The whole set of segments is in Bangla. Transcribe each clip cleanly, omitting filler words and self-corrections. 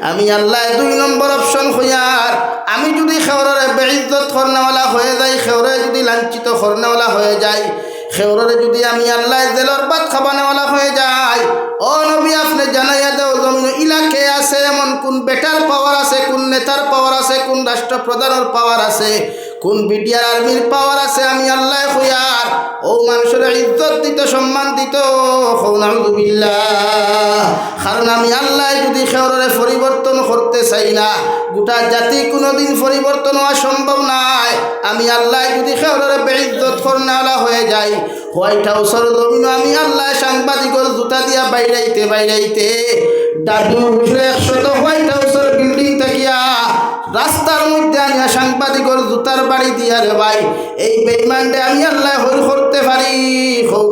আমি আল্লাহ 2 নম্বর অপশন হইয়ার আমি যদি খেওরে বেইজ্জত করনেওয়ালা হয়ে যাই, খেওরে যদি লাঞ্ছিত করনেওয়ালা হয়ে যাই, খেওরে যদি আমি আল্লাহ জেলর বাদ খাবানেওয়ালা হয়ে যাই, ও নবী আপনি জানাইয়া দাও জমিন ইলাকে আছে এমন কোন বেটার পাওয়ার আছে, কোন নেতার পাওয়ার আছে, কোন রাষ্ট্রপ্রধানের পাওয়ার আছে, কোন বিডিআর আর্মির পাওয়ার আছে, আমি আল্লাহ হইয়ার ও মানুষের ইজ্জত দিত, সম্মান দিত। নাউযুবিল্লাহ। কারণ আমি আল্লাহ যদি খেওরে পরিবর্তন করতে চাই না, গোটা জাতি কোনোদিন পরিবর্তন হওয়া সম্ভব নয়। আমি আল্লাহ যদি খেওরে বেইজ্জত করনেওয়ালা হয়ে যাই, হোয়াইট হাউসের জমিন আমি আল্লাহ সাংবাদিকের জুতা দিয়া বাইরাইতে বাইরাইতে দাদু হুজুরে 100 হোয়াইট হাউসের বিল্ডিং থাকিয়া রাস্তার মধ্যে আনিয়া সাংবাদিকের জুতার বাড়ি দিয়া রে ভাই, এই বেঈমানটা আমি আল্লাহ হইল করতে পারি।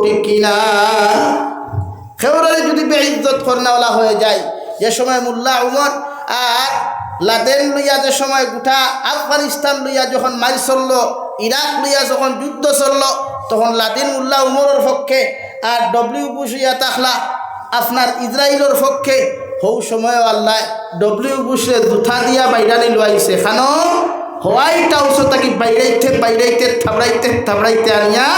ঠিক কিনা? খেওরে যদি বেইজ্জত করনেওয়ালা হয়ে যায়, যে সময় মোল্লা উমর আর লাদেন লইয়া যে সময় গোটা আফগানিস্তান লইয়া যখন মার চলল, ইরাক লইয়া যখন যুদ্ধ চলল, তখন লাদেন মোল্লা উমরের পক্ষে আর ডব্লিউ বুশ ইয়া তাকলা আপনার ইসরায়েলের পক্ষে। হৌ সময় আল্লাহ ডব্লিউ বুশে জুথা দিয়া বাইরানি লইছে, খানো হোয়াইট হাউসে তাকে বাইরাইতে বাইরাইতে থাবড়াইতে আনিয়া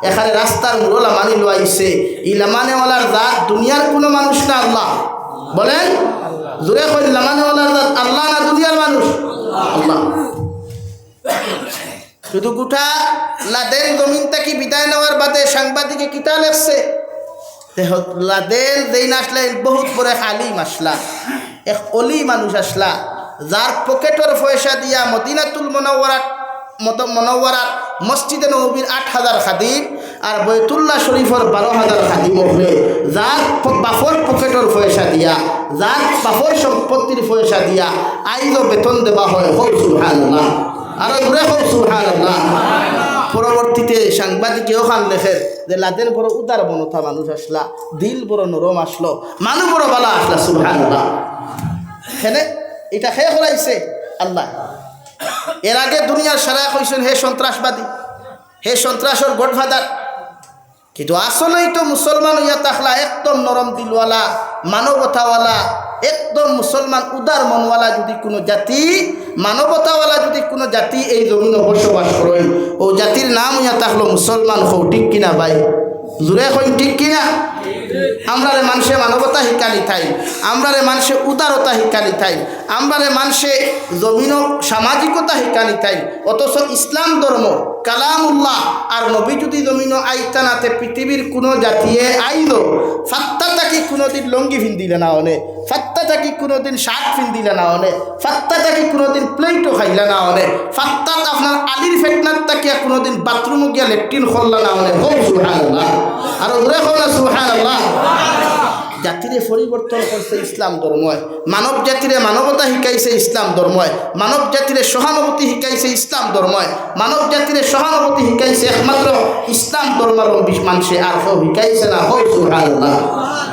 এখানে রাস্তার মূল মানি লইছে। ই লামানেওয়ালার জাত দুনিয়ার কোনো মানুষ না, আল্লাহ। বলেন জোরে কই, লামানেওয়ালার জাত আল্লাহ না দুনিয়ার মানুষ? আল্লাহ। শুধু গোটা লাদেন জমিন থেকে বিদায় নেওয়ার বাদে সাংবাদিকে কিতা লেখছে, লাদেন যেই আসলেন বহুত বড় আলিম আসলা, এক অলি মানুষ আসলা, যার পকেটের পয়সা দিয়া মদিনাতুল মুনাওয়ারাত মসজিদে নববীর 8000 খাদিম আর বৈতুল্লাহ শরীফের 12000 খাদিম হবে, যার বাপর পকেটের পয়সা দিয়া, যার বাপর সম্পত্তির পয়সা দিয়া আইলো বেতন দেওয়া হয়। হোক সুবহানাল্লাহ, আরো ঘুরে হোক সুবহানাল্লাহ। পরবর্তীতে সাংবাদিকেও খান লেখে যে লাদেন বড় উদার বনতা মানুষ আসলা, দিল বড় নরম আসলো, মানুষ বড় বালা আসলা। সুবহানাল্লাহ। হেনে এটা খেয়ে হলাইছে আল্লাহ। এর আগে দুনিয়ার সারা কইছেন হে সন্ত্রাসবাদী, হে সন্ত্রাসের গডফাদার, কিন্তু আসলেই তো মুসলমান ইয়া তাকলা একদম নরম দিলওয়ালা, মানবতাওয়ালা, একদম মুসলমান উদার মনওয়ালা যদি কোনো জাতি, মানবতাওয়ালা যদি কোনো জাতি এই জমিনে বসবাস করে, ও জাতির নাম ইয়া তাকলো মুসলমান। হো ঠিক কিনা ভাই? জুড়ে কই ঠিক কিনা? আমরারে মানুষে মানবতা শিকানি থাই, আমরারে মানুষে উদারতা শিকানি থাই, আমরারে মানুষে জমিন সামাজিকতা শিকানি থাই। অথচ ইসলাম ধর্ম কালামুল্লাহ আর নবী যদি জমিন আইতানাতে পৃথিবীর কোনো জাতিয়ে আইল, ফাত্তা তাকে কোনোদিন লঙ্গি ফিন্দিলে না হনে, ফাত্তা তাকে কোনোদিন শার্ট ফিন্দিলে না হনে, ফাত্তা তাকে কোনোদিন প্লেটও খাইলে না হনে, ফাত্তাত আপনার আলির ফেটনার তাকিয়া কোনোদিন বাথরুমে গিয়া লেট্রিন করলা না হনে। হোক সুবহানাল্লাহ, আর ওরে হোক না সুবহানাল্লাহ। জাতিরে পরিবর্তন করছে ইসলাম ধর্ময়, মানব জাতিরে মানবতা শিকাইছে ইসলাম ধর্ময়, মানব জাতিরে সহানুভূতি শিকাইছে ইসলাম ধর্ময়, মানব জাতিরে সহানুভূতি শিকাইছে একমাত্র ইসলাম ধর্মের মানুষে, আর কেউ শিকাইছে না। হোক সুবহানাল্লাহ।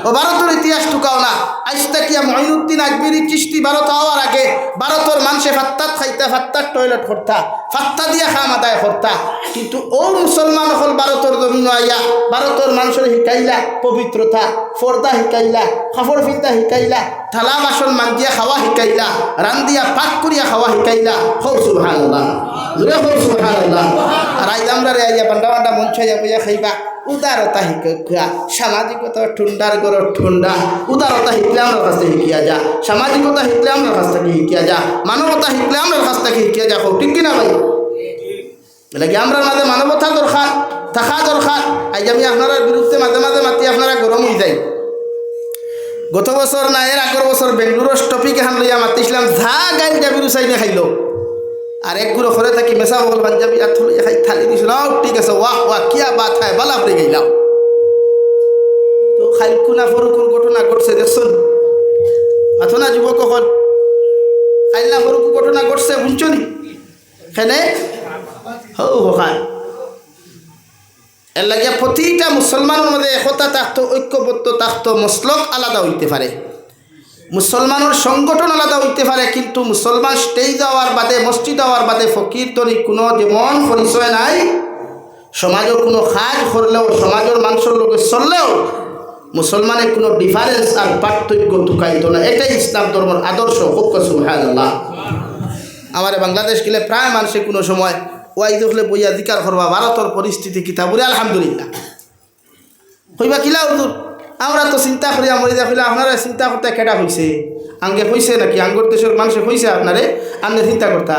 ও ভারতের ইতিহাস টুকাও না, আইস্তাকিয়া মঈনুদ্দিন আজমিরি চিশতি ভারত হওয়ার আগে ভারতের মানুষে ফাত্তাত খাইতা, ফাত্তার টয়লেট করতা, ফাত্তা দিয়া খাম আদায় করতা, কিন্তু ও মুসলমান হল ভারতের জমিন আইয়া ভারতের মানুষের শিকাইলা পবিত্রতা, পর্দা শিকাইলা, কাপড় ফিতা শিকাইলা, থালা বাসন মাঞ্জিয়া খাওয়া শিকাইলা, রান্দিয়া পাক করিয়া খাওয়া শিকাইলা। হোক সুবহানাল্লাহ, জোরে হোক সুবহানাল্লাহ। আর আইজ আমরা রে আইয়া বান্ডা বান্ডা মঞ্চ বইয়া খাইবা, উদারতা শিক্ষা, সামাজিকতা ঠুন্ডার গড় ঠুন্ডা। উদারতা শিখলে আমার কাছ থেকে শিখিয়া যা, সামাজিকতা শিখলে আমার কাছ থেকে শিখিয়া যা, মানবতা শিখলে আমার কাছ থেকে শিখিয়া যা। হোক ঠিক কিনা ভাই? লাগে আমরা মাঝে মানবতা দরকার, থাকা দরকার। আজ আমি আপনার বিরুদ্ধে মাঝে মাঝে মাতি আপনারা গরম হয়ে যাই। গত বছর না এর আগের বছর বেঙ্গলোরের টপিক এখন লইয়া মাতিছিলাম, যা গাইল যাবি চাইলে খাইল, আর এক গুলো ঘরে থাকি মেসা বল পাঞ্জাবি আর থলিয়া খাই থালি দিছিল। ঠিক আছে, ওয়াহ ওয়াহ কিয়া বাত হয়, বালা পড়ে গেলাম। তো খাইলকুনা ফরুকুর ঘটনা ঘটছে দেখছেন, মাথো না যুবক হল খাইলনা ফরুকু ঘটনা ঘটছে বুঝছো নি? এখানে হৌ হখান এর লাগিয়া প্রতিটা মুসলমানের মধ্যে একতা থাকতো, ঐক্যবদ্ধ থাকতো। মসলক আলাদা হইতে পারে, মুসলমানের সংগঠন আলাদা হইতে পারে, কিন্তু মুসলমান স্টেজ দেওয়ার বাদে, মসজিদ দেওয়ার বাদে ফকির তরি কোনো যেমন পরিচয় নাই। সমাজের কোনো কাজ করলেও, সমাজের মানুষের লোকে চললেও মুসলমানের কোনো ডিফারেন্স আর পার্থক্য ঢুকাইতো না। এটাই ইসলাম ধর্মের আদর্শ। সুবহানাল্লাহ। আমার বাংলাদেশ গেলে প্রায় মানুষে কোনো সময় ওয়াই দেখলে বইয়া জিকার করবা ভারতের পরিস্থিতি কিতা বলে আলহামদুলিল্লাহ হইবা কিলা হুজুর আমরা তো চিন্তা করি আমরি দেখলে আপনারা চিন্তা করতে কেটা হয়েছে আঙ্গে হয়েছে নাকি আঙ্গর দেশের মানুষে হয়েছে আপনারে আপনি চিন্তা করতা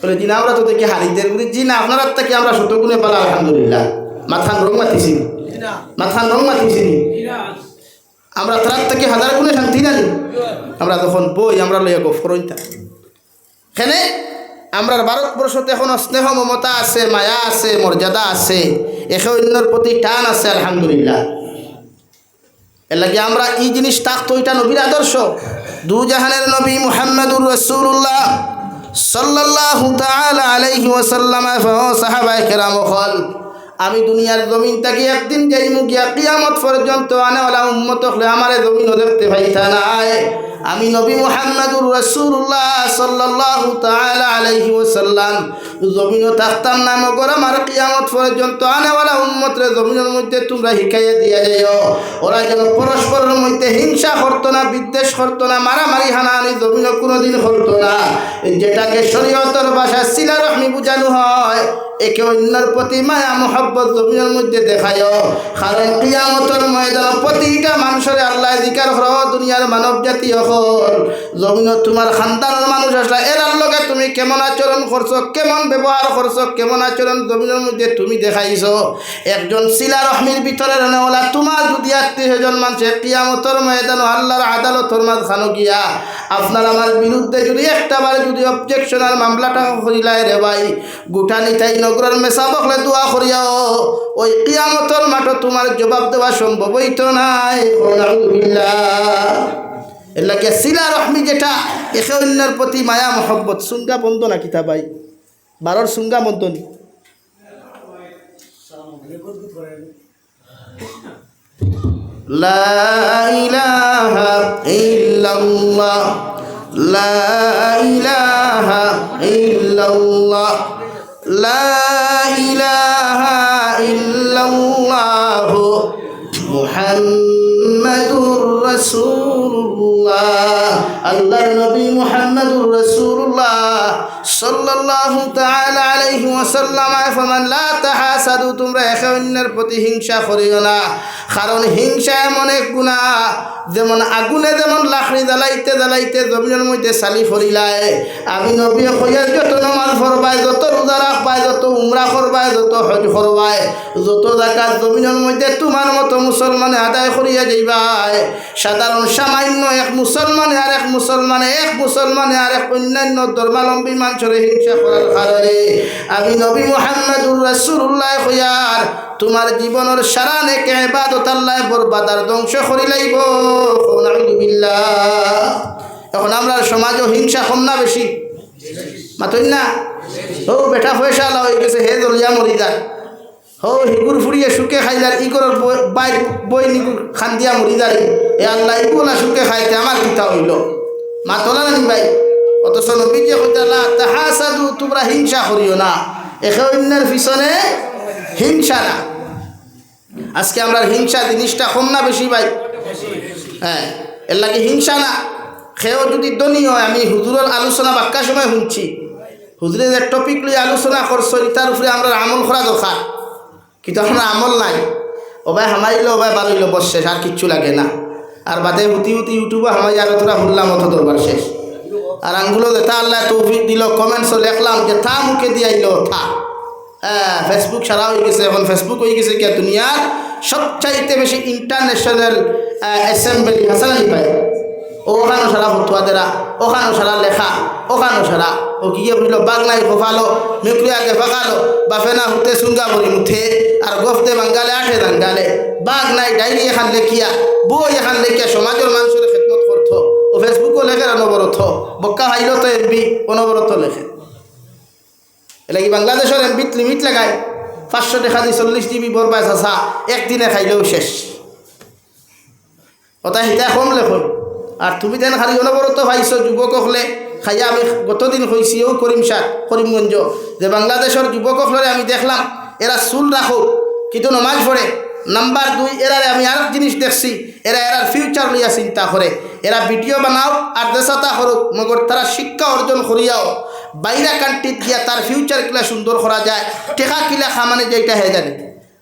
বলে জি না আমরা তো দেখি হারিদের বলি জি না আপনারা থেকে আমরা শতগুণে পালা আলহামদুলিল্লাহ। মাথান রং মাতিছি আমরা তার থেকে হাজার গুণে শান্তি জানি। আমরা তখন বই আমরা লইয়া গো ফরইতা এখানে আমরা ভারতবর্ষতে এখনো স্নেহ মমতা আছে, মায়া আছে, মর্যাদা আছে, একে অন্যর প্রতি টান আছে আলহামদুলিল্লাহ। এর লাগে আমরা এই জিনিস থাকতো, এটা নবীর আদর্শ। দু জাহানের নবী মুহাম্মদুর রাসূলুল্লাহ সাল্লাল্লাহু তাআলা আলাইহি ওয়াসাল্লাম সাহাবায়ে কেরাম বল আমি দুনিয়ার জমিন থেকে একদিন যাইমু গিয়া কিয়ামত পর্যন্ত আনেওয়ালা উম্মত হলে আমার জমিনও দেখতে পাইতা নাই। আমি নবী মুহাম্মদুর রাসূলুল্লাহ সাল্লাল্লাহু তাআলা আলাইহি ওয়াসাল্লাম জমিনও থাকতাম না, মগর আমার কিয়ামত পর্যন্ত আনেওয়ালা উম্মতরে জমিনের মধ্যে তোমরা শিখাইয়া দিয়া যাইও ওরা যেন পরস্পরের মধ্যে হিংসা করতো না, বিদ্বেষ করতো না, মারামারি হানাহানি জমিনও কোনোদিন করতো না। যেটাকে শরীয়তের ভাষায় সিলা রহমি বুঝানো হয়, একে অন্যের প্রতি মায়া মোহাব্বত জমিনের মধ্যে দেখায়। কারণ কিয়ামতের ময়দানে প্রতিটা মানুষের আল্লাহ জিকার করো দুনিয়ার মানব জাতি হল জমিন তোমার খানদানের মানুষ আসলে এরার লগে তুমি কেমন আচরণ করছো, কেমন ব্যবহার করছো, কেমন আচরণ জমিনের মধ্যে তুমি দেখাইছো। একজন সিলা রহমির ভিতরে রানেওয়ালা তোমার যদি 30 মানুষের কিয়ামতের ময়দানে আল্লাহর আদালতের মাঝখানে গিয়া আপনার আমার বিরুদ্ধে যদি একটাবার যদি অবজেকশনাল মামলাটা করিলাই রে ভাই গোটা নিতাই নগরের মেসা বকলে দোয়া করিয়াও ওই কিয়ামতের মাঠে তোমার জবাব দেওয়া সম্ভব হইতো নাই। এর লাগে সিলা রহমি যেটা একে অন্যের প্রতি মায়া মহব্বত সুঙ্গা বন্ধ না কিতা ভাই বারোর সুঙ্গা বন্ধ নি লা ইলাহা ইল্লাল্লাহ লা ইলাহা ইল্লাল্লাহ লা ইলাহা ইল্লাল্লাহ মুহাম্মাদুর রাসূলুল্লাহ। আল্লাহর নবী মুহাম্মাদুর রাসূলুল্লাহ সাল্লাল্লাহু তাআলা আলাইহি ওয়াসাল্লাম ফরমান লা তাহাসাদু তোমরা একে অন্যের প্রতি হিংসা করিও না। কারণ হিংসা এমন এক গুনাহ যেমন আগুনে যেমন লাকড়ি জ্বালাইতে জ্বালাইতে জমিনের মধ্যে চালি ফরিলায়। আমি নবী কইয়ার যত নামাজ পড়বায়, যত রোজা রাখবায়, যত উমরা করবায়, যত হজ করবায়, যত যাকাত জমিনের মধ্যে তোমার মতো মুসলমানে আদায় করিয়া যাইবাই। সাধারণ সামান্য এক মুসলমানে আর এক অন্যান্য ধর্মাবলম্বী মানুষের হিংসা করার কারণে আমি নবী মুহাম্মদুর রাসূলুল্লাহ কইয়ার তোমার জীবনের সারা নেক ইবাদত আল্লাহ বরবাদ আর ধ্বংস করি লাইব। এখন আমরা সমাজও হিংসা কম না বেশি মাতই না? ও বেটা পয়সা হয়ে গেছে হে জলিয়া মরি যায়, হো হিগুর ফুড়িয়ে সুখে খাইলার ইগরের বাইর বই নিগুর খান দিয়া মরি যায়। এ আল্লাহ ইগুলা সুখে খাইতে আমার কিতা হইল মাতলা নানি ভাই। অথচ নবী যে কইতালা তাহাসাদু তোমরা হিংসা করিও না, একে অন্যের পিছনে হিংসা না। আজকে আমরা হিংসা জিনিসটা কম না বেশি ভাই? হ্যাঁ, এর লাগে হিংসা না। সেও যদি ধনী হয়, আমি হুজুরের আলোচনা বাক্কা সময় শুনছি, হুজুরে যে টপিক লই আলোচনা করছো তার উপরে আমরা আমল করা দরকার, কিন্তু আমরা আমল নাই। ও ভাই হামাইলো ও ভাই বাড়িল বস শেষ, আর কিচ্ছু লাগে না। আর বাদে হুতি ইউটিউবে হামাই আর তোরা হুল্লাম অত দরবার শেষ। আর আঙ্গুলো যেটা আল্লাহ তৌফিক দিল কমেন্টসও লিখলাম যে থা মুখে দিয়াইল থা। হ্যাঁ, ফেসবুক সারা হয়ে গেছে, এখন ফেসবুক হয়ে গেছে কে দুনিয়ার সবচাইতে বেশি ইন্টারন্যাশনাল অ্যাসেম্বলি হাসানি পায়। ওখানো সারা ফতুয়া দেরা, ওখানো সারা লেখা, ওখানো সারা ও কি বুঝল বাগনাই খোফালো মেকুরি আগে ফাঁকালো বাফেনা হুতে সুঙ্গা বলি মুঠে আর গফতে বাঙ্গালে আঠে দাঙ্গালে বাগনাই ডায়েরি এখান লেখিয়া বই এখান লেখিয়া সমাজের মানুষের খেদমত করত। ও ফেসবুকও লেখে অনবরত, বক্কা হাইল তো এমপি অনবরত লেখে। এটা কি বাংলাদেশের এমপিত লিমিট লাগায় 500 টাকা দিয়ে 40 GB বরবাই চাষা একদিনে খাইলেও শেষ। ওটা হিতা কম লেখন। আর তুমি তেন খালি অনবরত ভাইছ যুবক হলে খাইয়া আমি গতদিন হয়েছিও করিমগঞ্জ যে বাংলাদেশের যুবক হলে আমি দেখলাম এরা চুল রাখো কিন্তু নমাজ পড়ে, নাম্বার 2 এরারে আমি আর জিনিস দেখছি এরার ফিউচার লইয়া চিন্তা করে এরা ভিডিও বানাও আর দেশাতা করুক মগর তারা শিক্ষা অর্জন করিয়াও বাইরা কান্ট্রিত গিয়া তার ফিউচার কিলা সুন্দর করা যায় টেকা কিলা খামানে যেটা হয়ে জানে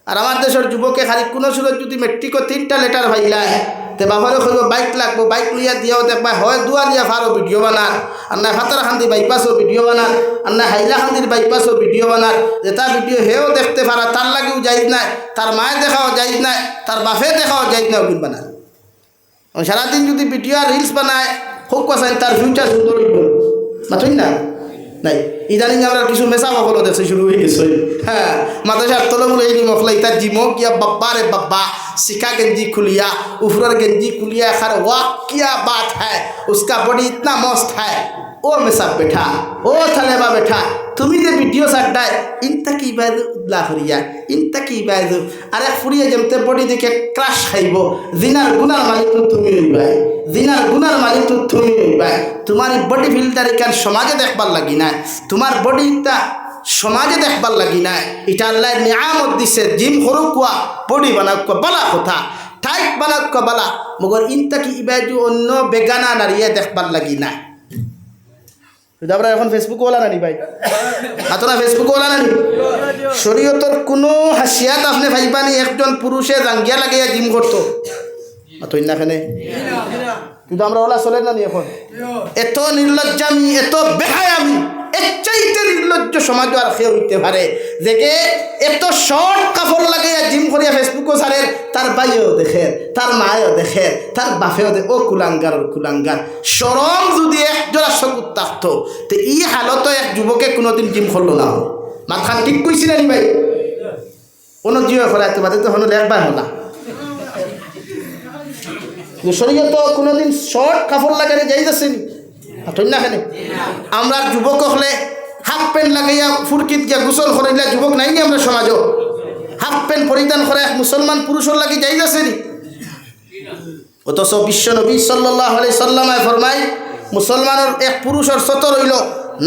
আর আমার দেশের যুবকে খালি কোনো সুরত যদি মেট্রিকও 3টা লেটার ভাইলায় তে বাবারে কইব বাইক লাগবো বাইক লইয়া দিয়াও দেখবা হয় দুয়া দিয়া ফারো ভিডিও বানার আর না ফাতারখান্দি বাইপাসও ভিডিও বানার আর না হাইলাখান্দির বাইপাসও ভিডিও বানার যেটা ভিডিও হেও দেখতে পারা তার লাগেও যাইজ নাই তার মায়ে দেখাও যাইজ নাই তার বাপে দেখাও যাইজ না ওগুলো বানার সারাদিন যদি ভিডিও আর রিলস বানায় খুব কথা তার ফিউচার সুন্দর হইব মাথুই না নাই ইদানিং আমরা কিছু মেসা বকলো দেখছি শুরু হয়ে গেছে হ্যাঁ মাদ্রাসার তলে বলে এই মখলা ইতা জিমো কিয়া বাব্বা রে বাব্বা सिका गंजी खुलिया ऊपर गंजी खुलिया खर वाह क्या बात है उसका बॉडी इतना मस्त है ओ मेसा बैठा ओ थलेबा बैठा तुम्हें जो वीडियो साड्डाय इनता की बात लाहरिया इनता की बात अरे फुड़िया जमते बॉडी देखे क्रश खाइबो जिनार गुनार मालिक तो तुम्हें हइबाय जिनार गुनार मालिक तो तुम्हें हइबाय तुम्हारी बॉडी फिल्टर कर समाजे देखबार लगी ना तुम्हार बॉडी इतना সমাজে দেখবার লাগি না এটা আল্লাহ নিয়ামত দিছে জিম করুক কোয়া বডি বানাক বালা কথা টাইট বানাক বালা মগর ইনতা কি ইবাজু অন্য বেগানা নারিয়ে দেখবার লাগি না আমরা এখন ফেসবুক ওলা নানি ভাই আপনারা ফেসবুক ওলা নানি শরীয়তর কোনো হাসিয়াত আপনি ভাইবানি একজন পুরুষে জাঙ্গিয়া লাগাইয়া জিম করতো অতই না কেনে কিন্তু আমরা ওলা চলে না এখন এত নির্লজ্জামি এত বেহায়ামি এর চাইতে নির্লজ্জ সমাজ আর কেউ হইতে পারে যে এত শর্ট কাপড় লাগাইয়া জিম করিয়া ফেসবুকও ছাড়ে তার ভাইও দেখে তার মায়েও দেখে তার বাপেও দেখে ও কুলাঙ্গার ও কুলাঙ্গার সরম যদি একজোড়া চকুত থাকতো তো এই হালত এক যুবকে কোনোদিন জিম করলো না মাথান ঠিক কইছি না ভাই কোনো জিও করাইতে পারে তো হলো একবার হলা শরীয়ত কোনোদিন শর্ট কাপড় লাগাইলে যাই যাচ্ছেনি না কেন আমরা যুবক হলে হাফ প্যান্ট লাগাইয়া ফুরকিত গিয়া গোসল করাইলে যুবক নাই নি আমরা সমাজও হাফ প্যান্ট পরিধান করে মুসলমান পুরুষের লাগি যাই যাচ্ছেনি অথচ বিশ্ব নবী সাল্লাল্লাহু আলাইহি সাল্লামে ফরমায় মুসলমানের এক পুরুষের সতর হইল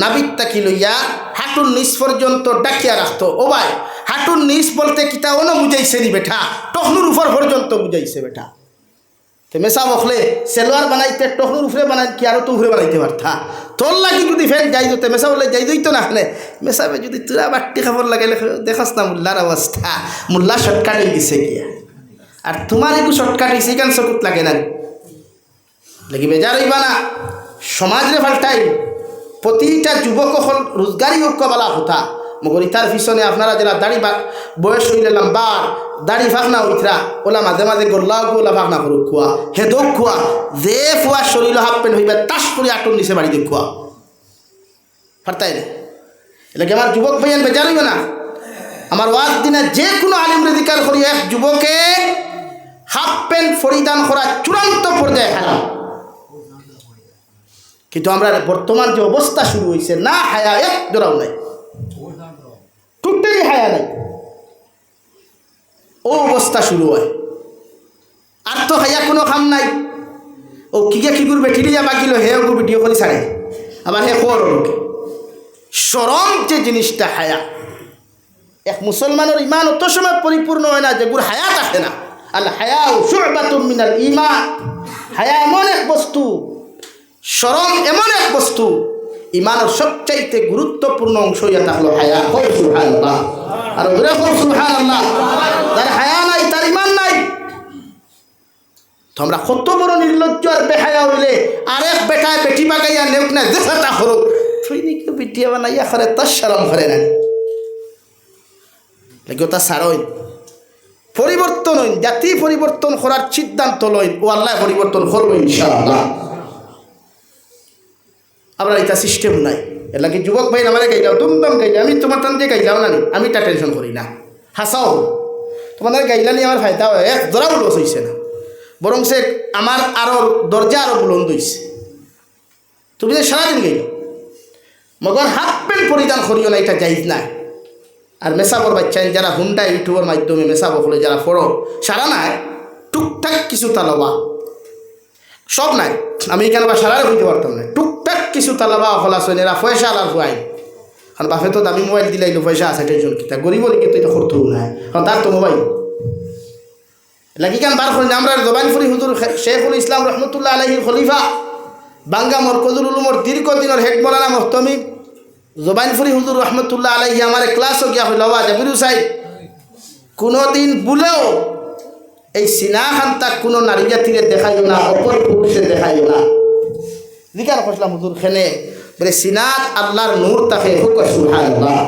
নাবিক তাকি লইয়া হাঁটুর নিচ পর্যন্ত ডাকিয়া রাখতো ও ভাই হাঁটুর নিচ বলতে কিতা অন্য বুঝাইছে নি বেটা টখনুর উপর পর্যন্ত বুঝাইছে বেটা তো মেসা বকলে সেলোয়ার বানাইতে টকনুর উপরে বানাই কি আরও তো উপরে বানাইতে পারতা তোর লাগি যদি ফেন যাই দিতে মেসা বলে যাই দিত না হলে মেসাবে যদি তোরা বাট্টি খাবার লাগাইলে দেখাস না মোল্লার অবস্থা মোল্লা শর্টকাট হয়ে গেছে গিয়া আর তোমার একটু শর্টকাট হয়েছে কেন চকুত লাগে না লাগি বেজার হইবা না সমাজরে পাল্টাই প্রতিটা যুবক হল রোজগারি হোক বলা কথা মগর ইতার পিছনে আপনারা যারা দাড়ি বয়স হইলে লম্বার দাড়ি ফাঁকনা উঠরা ওলা মাঝে মাঝে গোল্লাও ওলা ফাঁকনা করুক খোয়া হেদক খোয়া যে ফুয়া শরীর হাফ প্যান্ট হইবে তাস করে আটন নিচে বাড়ি দেখ খোয়া পারতাই রে এলাকি আমার যুবক ভাইয়ান বেজার হইবে না আমার ওয়াজ দিনে যে কোনো আলিম রেজিকার করি এক যুবকে হাফ প্যান্ট পরিধান করা চূড়ান্ত পর্যায়ে হারাম কিন্তু আমরা বর্তমান যে অবস্থা শুরু হয়েছে না হায়া এক জোড়াও নাই টুকটাই হায়া নাই ও অবস্থা শুরু হয় আর তো হায়া কোনো কাম নাই ও কিকে কি করবে ঠিকই যা বাকিল হে ওকে ভিডিও করে ছাড়ে আবার হে কর সরম যে জিনিসটা হায়া এক মুসলমানের ইমান অত সময় পরিপূর্ণ হয় না যেগুলো হায়াত আসে না আল হায়া শুবাতুম মিনাল ঈমান হায়া এমন এক বস্তু শরম এমন এক বস্তু ইমানের সবচাইতে গুরুত্বপূর্ণ অংশ ইয়া থাকলো হায়া কই সুবহানাল্লাহ আর ওরা কই সুবহানাল্লাহ তার হায়া নাই তার ইমান নাই তোমরা কত বড় নির্লজ্জ আর বেহায়া হইলে আরেক বেটায় বেটি বাগাইয়া নেউক না দেখাটা হলো তুই নাকি বিটিয়া বানাইয়া করে তার শরম করে না লাগোতা সারই পরিবর্তন হইন জাতি পরিবর্তন করার সিদ্ধান্ত লইন ও আল্লাহ পরিবর্তন করবে ইনশাআল্লাহ আমরা এটা সিস্টেম নাই এর লাগে যুবক ভাই আমারে গাইলাও দুমদম গাইলে আমি তোমার টান দিয়ে গাইলাও না আমি তা টেনশন করি না হাসাও তোমাদের গাইলা নিয়ে আমার ফায়দা হয় এক দরা লস হয়েছে না বরং সে আমার আরও দরজা আরও বুলন্দ হয়েছে তুমি যে সারাদিন গাইল মগর হাফ প্যান্ট পরিধান করিও না এটা যাইজ না আর মেসাবর বাচ্চা যারা হুন্ডা ইউটিউবের মাধ্যমে মেসাব হলে যারা পড়ো সারা নাই টুকটাক কিছু তালাবা সব নাই আমি এখানে বা সারারে বুঝতে পারতাম না টুকটাক কিছু তালাবা হলা শোন এরা পয়সা আলার হুয়াই কারণ বাপে তো দামি মোবাইল দিলাইলো পয়সা আছে টেনশন কিতা গরিব কিন্তু এটা করতেও নাই কারণ তার তো মোবাইল লাগি কান বার করেন আমরা জবানপুরি হুজুর শেখুল ইসলাম রহমতুল্লাহ আলাইহির খলিফা বাঙ্গা মরকজুল উলুমর দীর্ঘদিনের হেড মৌলানা মুহতামি জবানপুরি হুজুর রহমতুল্লাহ আলাইহি আমার ক্লাসও গিয়া হইল বা জাবিরু সাহেব কোনোদিন ভুলেও এই সিনা খান তাক কোনো নারী জাতিরে দেখাইও না, অপর পুরুষে দেখাইও না। জিকার করলাম হুজুর খেনে বলে সিনাত আল্লাহর নূর তাকে হুক সুবহানাল্লাহ,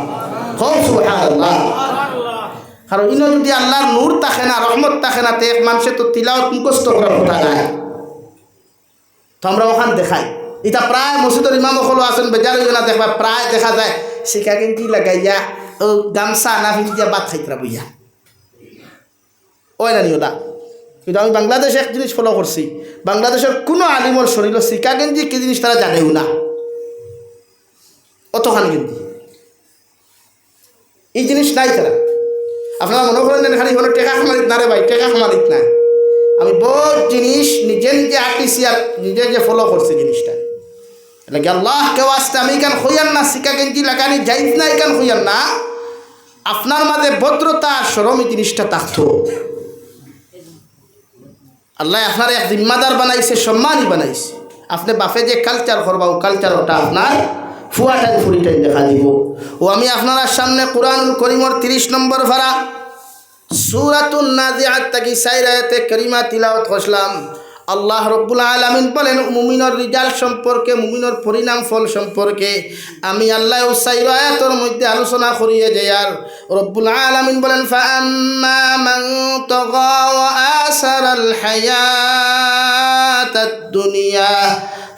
হোক সুবহানাল্লাহ। কারণ ইনো যদি আল্লাহর নূর থাকে না, রহমত থাকে না, তে এক মানুষে তো তিলাওয়াত মুখস্থ করার কথা নাই। তো আমরা ওখান দেখাই এটা প্রায় মসজিদের ইমাম হলো আছেন বেজার না দেখবা প্রায় দেখা যায় শিখা কিন্তু লাগাইয়া ও গামছা না ফিরিয়া বাদ খাইতরা বইয়া ওই না নিওলা। কিন্তু আমি বাংলাদেশে এক জিনিস ফলো করছি, বাংলাদেশের কোনো আলিমর শরীর শিকা গেঞ্জি কি জিনিস তারা জানেও না, অতখানি গেঞ্জি এই জিনিস নাই তারা। আপনারা মনে করেন খালি হলো টেকা খামারিত না রে ভাই, টেকা খামারিত না। আমি বহুত জিনিস নিজে নিজে আঁকিছি আর নিজে নিজে ফলো করছি জিনিসটা। লাগে আল্লাহ কেউ আসতে আমি এখান হইয়ান না, শিকা গেঞ্জি লাগানি যাইত না এখান হইয়ান না। আপনার মাঝে ভদ্রতা সরম এই জিনিসটা থাকতো। আল্লাহ আপনার এক জিম্মাদার বানাইছে, সম্মানই বানাইছে। আপনি বাপে যে কালচার করবা ও কালচার ওটা আপনার ফুয়াটাই ফুরিটাই দেখা দিব। ও আমি আপনার সামনে কুরআনুল করিমর 30 নম্বর ভাড়া সূরাতুন নাজিআত থেকে 4 আয়াতে কারিমা তিলাওয়াত করলাম। আল্লাহ রব্বুল আলামিন বলেন মুমিনের রিজাল্ট সম্পর্কে, মুমিনের পরিণাম ফল সম্পর্কে আমি আল্লাহ 4 আয়াতের মধ্যে আলোচনা করিয়ে যাই। আর রব্বুল আলামিন বলেন ফাআম্মা মান তাগা ওয়া আসারাল হায়াতাদ দুনিয়া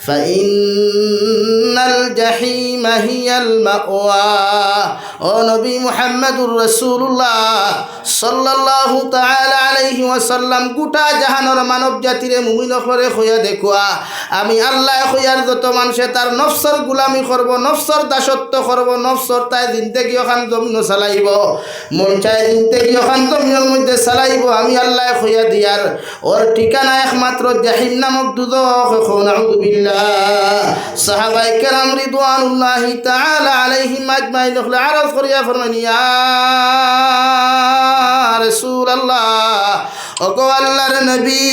ফাইন্নাল জাহিমা হিয়াল মাওয়া। ও নবী মুহাম্মদুর রাসূলুল্লাহ সাল্লাল্লাহু তাআলা আলাইহি ওয়াসাল্লাম গোটা জাহানের মানব জাতিরে মুমিন করে হইয়া দেখুয়া আমি আল্লাহ হইয়ার যত মানুষে তার নফসর গুলামি করব, নফসর দাসত্ব করব, নফসর তাই জিন্দেগি ওখান জমিন চালাইব, মন চায় জিন্দেগি ওখান জমিনের মধ্যে চালাইব, আমি আল্লাহ হইয়া দিয়ার ওর ঠিকানা একমাত্র জাহিম নামক দুজখ। নাউযু বিল্লাহ। সাহাবায়ে কেরাম রিদওয়ানুল্লাহি তাআলা আলাইহিম আজমাইন আরজ করিয়া ফরমান ইয়া রাসূলুল্লাহ, ওগো আল্লাহর নবী,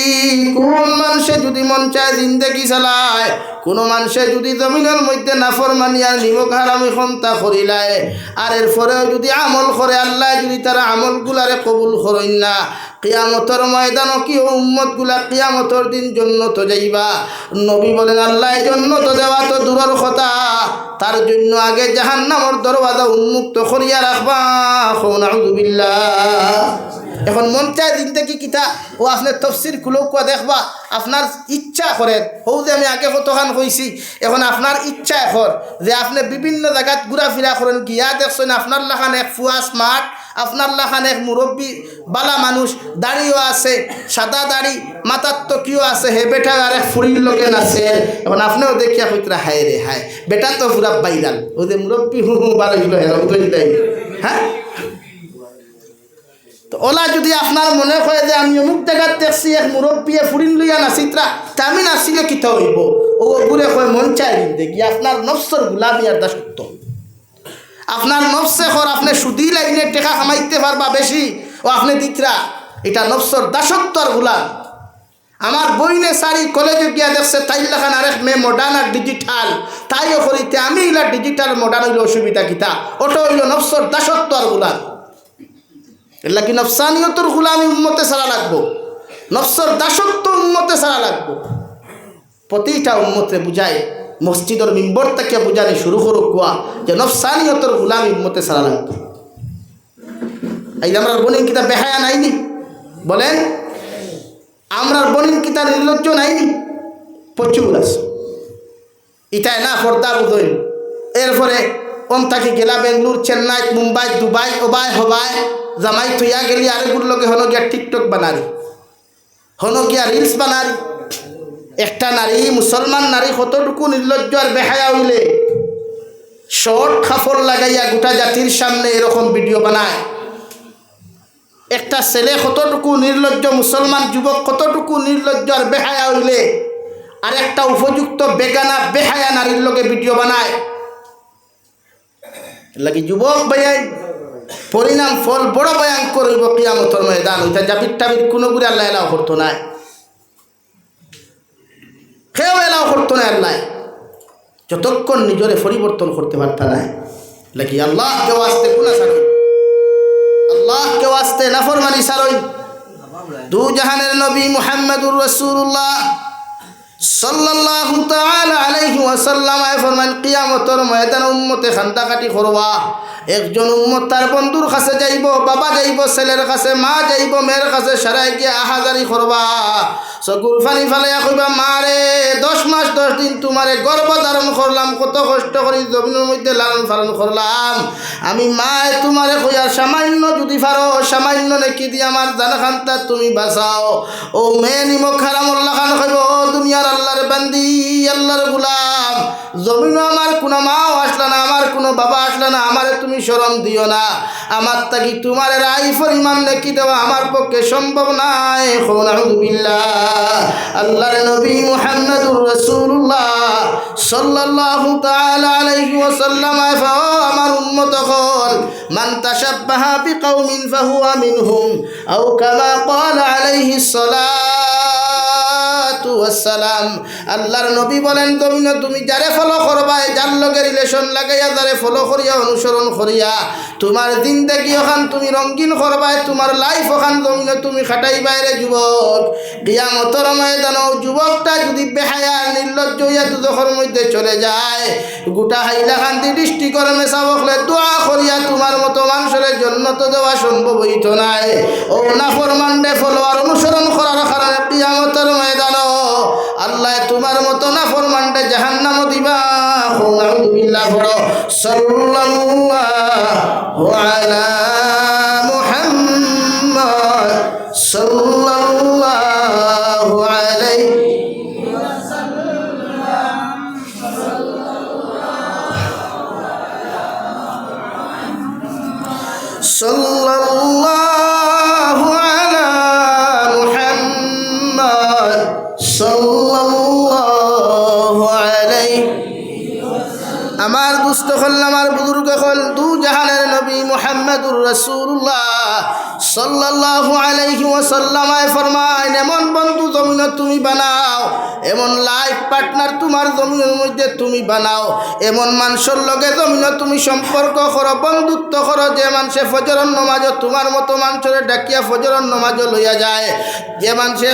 কোন মানুষে যদি মন চায় জিন্দেগি চালায়, কোন মানুষে যদি জমিনের মধ্যে নাফরমানি আর নিমক হারামি খন্তা করিলায় আর এরপরেও যদি আমল করে, আল্লাহ যদি তারা আমলগুলারে কবুল করেন না, কিয়ামতের ময়দানও কি উম্মত গুলা কিয়ামতের দিন জান্নাত যাইবা। নবী বলেন আল্লাহ জান্নাত দেওয়া তো দূরের কথা, তার জন্য আগে জাহান্নামের দরওয়াজা উন্মুক্ত করিয়া রাখবা। নাউযু বিল্লাহ। এখন মন চায় জিন্দেগি কিতা ও আপনার তফসির খুলো কুয়া দেখবা, আপনার ইচ্ছা করেন হৌ যে আমি আগে কতখান কইছি, এখন আপনার ইচ্ছা এখন যে আপনি বিভিন্ন জায়গাত ঘুরাফিরা করেন, গিয়া দেখছেন আপনার লাখান এক ফুয়া স্মার্ট, আপনার লাখান এক মুরব্বী বালা মানুষ, দাড়িও আছে, সাদা দাড়ি, মাথার তো কিও আছে, হে বেটা আর এক ফুরির লোকেন আছে। এখন আপনিও দেখিয়া কইতরা হায় রে হায়, বেটা তো পুরা বাইরাল, ও যে মুরব্বী হু হু বার হইল হ্যাঁ। তো ওলা যদি আপনার মনে হয় যে আমি অমুক জায়গার দেখছি এক মুরব্বিয়ে ফুরিন লইয়া নাচিত্রা, তা আমি নাচিলে কিতা হইব, ও ঘুরে কয় মন চাই দেখি আপনার নফসর গুলামি আর দাসত্ব। আপনার নফসে হর আপনি সুদি লাইনে টেকা কামাইতে পারবা বেশি, ও আপনি দিতরা এটা নফসর দাসত্ব আর গুলাম। আমার বইনে সারি কলেজে গিয়া দেখছে তাই লেখান আরেক মেয়ে মডার্ন আর ডিজিটাল, তাইও করিতে আমি ইলা ডিজিটাল মডার্ন হইল অসুবিধা কিতা, ওটা হইল নফসর দাসত্ব আর গুলাম। এলা কি নফসানিয়তর গুলামি উম্মতে ছাড়া লাগবো, নফসর দাসত্ব উম্মতে ছাড়া লাগবো। প্রতিটা উম্মতে বুঝায় মসজিদের মিম্বর থেকে বুঝানি শুরু করুক কুয়া যে নফসানিয়তর গুলামি উম্মতে ছাড়া লাগবো। এই আমরা বনিন কিতা বেহায়া নাইনি বলেন, আমরা বনিন কিতা নির্লজ্জ নাইনি, প্রচুর আছে। ইটাই না পর্দা বুঝইন, এরপরে ওম থাকি গেলা বেঙ্গলোর, চেন্নাই, মুম্বাই, দুবাই, ওবাই হবাই জামাই থইয়া গেলি আরেকগুর লগে হনো গিয়া টিকটক বানারি, হনো গিয়া রিলস বানারি। একটা নারী, মুসলমান নারী কতটুকু নির্লজ্জ আর বেহায়া হইলে শর্ট কাপড় লাগাইয়া গোটা জাতির সামনে এরকম ভিডিও বানায়। একটা ছেলে কতটুকু নির্লজ্জ, মুসলমান যুবক কতটুকু নির্লজ্জ আর বেহায়া হইলে আর একটা উপযুক্ত বেগানা বেহায়া নারীর লগে ভিডিও বানায়। লাগি যুবক ভাইয়াই পরিণাম ফল বড় ভয়ঙ্কর হইব কিয়ামতের ময়দান। ওইটা জাবির টাবির কোনো করে আল্লাহ এলাও করতো না, কেউ এলাও করতো না আল্লাহ, যতক্ষণ নিজরে পরিবর্তন করতে পারত না। নাকি আল্লাহ কেউ আসতে গুনাহ ছাড়ই, আল্লাহ কেউ আসতে নাফরমানি ছাড়ই। দু জাহানের নবী মুহাম্মদুর রাসূলুল্লাহ সাল্লাল্লাহু তাআলা আলাইহি ওয়াসাল্লাম ফরমান কিয়ামতের ময়দানে উম্মতে খান্দাকাটি করবা। একজন উম্মত তার বন্ধুর কাছে যাইব, বাবা যাইব ছেলের কাছে, মা যাইব মেয়ের কাছে, সারাই গিয়ে আহাজারি করবা। চকুর ফানি ফালাইয়া কইবা, মারে 10 মাস 10 দিন তোমারে গর্ভ ধারণ করলাম, কত কষ্ট করি জমিনের মধ্যে লালন পালন করলাম। আমি মায় তোমারে কইয়া সামান্য যদি পারো সামান্য নেকি দিয়ে আমার জান খান্তা তুমি বাঁচাও। ও মেয়ে নিমক হারামুল্লাহ খান কইব, ও দুনিয়ার আল্লাহর বান্দি, আল্লাহর গোলাম, জমিনও আমার কোনো মাও আসলা না, আমার কোনো বাবা আসলা না, আমারে তুমি শরম দিও না। আমার তাকি তোমার রাই পরিমাণ নেকি দেওয়া আমার পক্ষে সম্ভব নাই। নাউযুবিল্লাহ। আল্লাহর নবী মুহাম্মদুর রাসূলুল্লাহ সাল্লাল্লাহু তাআলা আলাইহি ওয়াসাল্লাম আমার উম্মত হল মান তাশাব্বাহা বিকাউমিন ফাহুয়া মিনহুম আও কামা ক্বালা আলাইহিস সালাতু ওয়াস সালাম। আল্লাহর নবী বলেন, তুমি যারে ফলো করবা, যার লগে রিলেশন লাগাইয়া যারে ফলো করিয়া অনুসরণ করিয়া তোমার জিন্দেগি ওখান তুমি রঙিন করবা, তোমার লাইফ ওখান জমিনে তুমি খাটাই বাইরে। যুবক, কিয়ামতের ময়দানে যুবকটা যদি বেহায়া নির্লজ্জ হইয়া দুজখের মধ্যে চলে যায়, গোটা হাইলাকান্দি ডিস্ট্রিক্টের মেসা বকলে দোয়া করিয়া তোমার মতো মানুষের জন্য তো দেওয়া সম্ভব হইত নাই। ও নাফরমানডে ফলোয়ার অনুসরণ করার কারণে কিয়ামতের ময়দানে আল্লাহ তোমার মতো নাফরমানডে জাহান্নামে দিবা। নাউযুবিল্লাহ। বড় সাল্লাল্লাহু আলা মুহাম্মদ সাল্লাল্লাহু আলাইহি সাল্লাল্লাহু আলা মুহাম্মদ সাল্লাল্লাহু আলাইহি। আমার দুস্থ হল, আমার বুজুর্গ হল, দু জাহানের নবী মুহাম্মদুর রাসূলুল্লাহ সাল্লাল্লাহু আলাইহি ওয়াসাল্লাম ফরমায়, এমন বন্ধু জমিনে তুমি বানাও, এমন লাইফ পার্টনার তোমার জমিনের মধ্যে তুমি বানাও, এমন মানুষের লগে জমিনে তুমি সম্পর্ক করো, বন্ধুত্ব করো, যে মানুষে ফজরের নামাজও তোমার মতো মানুষের ডাকিয়া ফজরের নামাজও লইয়া যায়, যে মানুষে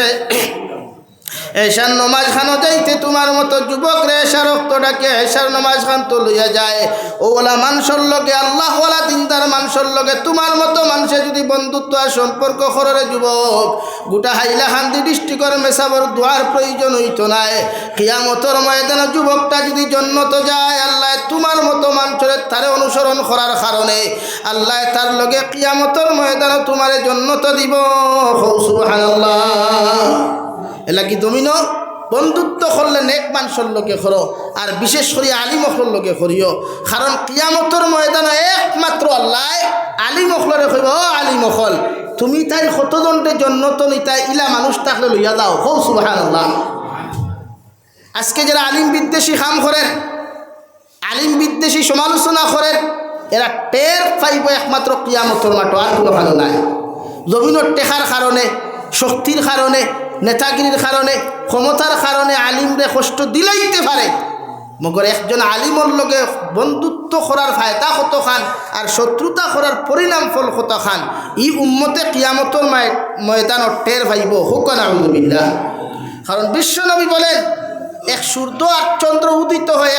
এশার নমাজ খানো যাইতে তোমার মতো যুবক রে এশার রক্ত ডাকে এশার নমাজ খান তো লইয়া যায়। ওলা মানুষের লগে, আল্লাহওয়ালা দিনদার মানুষের লগে তোমার মতো মানুষে যদি বন্ধুত্ব আর সম্পর্ক করে যুবক, গোটা হাইলাকান্দি ডিস্ট্রিক্টের মেসাবর দোয়ার প্রয়োজন হইত নাই। কিয়ামতের ময়দানে যুবকটা যদি জন্নত যায়, আল্লাহ তোমার মতো মানুষের তারে অনুসরণ করার কারণে আল্লাহ তার লগে কিয়ামতের ময়দানে তোমারে জন্নত দিব। সুবহানাল্লাহ। এলা কি জমিন বন্ধুত্ব করলে নেক মানুষের লোকে করো, আর বিশেষ করে আলিমখলর লোকে করিও, কারণ কিয়ামতের ময়দানে একমাত্র আল্লাহ আলিমখলরে কইব, ও আলিমখল তুমি তাই কতজনটে জন্নত নিতাই ইলা মানুষ থাকলে লইয়া যাও। হৌ সুবহানাল্লাহ। আজকে যারা আলিম বিদ্বেষী কাম করেন, আলিম বিদ্বেষী সমালোচনা করেন, এরা টের পাইব একমাত্র কিয়ামতের মাঠে, আর কোনো ভালো নাই। জমিনের টেকার কারণে, শক্তির কারণে, নেতাগিরির কারণে, ক্ষমতার কারণে আলিমরে কষ্ট দিলাইতে পারে, মগর একজন আলিমর লগে বন্ধুত্ব করার ফায়দা কত খান আর শত্রুতা করার পরিণাম ফল কত খান, ই উম্মতে কিয়ামতের ময়দানত টের পাইব। হুক নাউযুবিল্লাহ। কারণ বিশ্বনবী বলেন, এক সূর্য আর চন্দ্র উদিত হয়